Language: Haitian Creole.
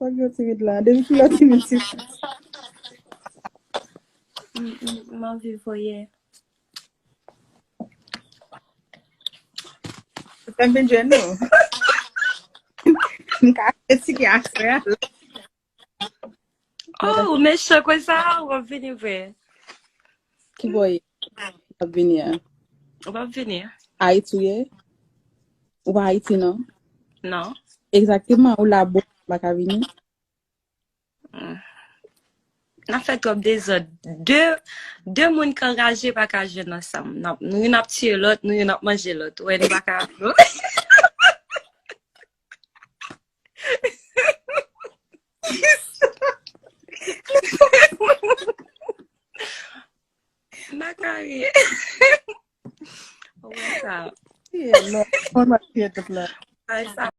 Fok yo timid la. Devi ki lo timid si. Mwen vi voye. Tem ben jen nou. Nka eti ki aswe. Oh, men chakwe sa, wap vini vwe. Ki boy ap vini ya? Wap vini? Haiti ye? Ou pa Haiti non? Non. Exactement, ou la bo baka vini? Na fet wap de zot. De moun kan raje baka jen ansam. Nou yon ap tiye lot, nou yon ap manje lot. Wè nou baka afro. Bakari. Wè sa. Yeah, no. On ma tiye te plan. Ay sa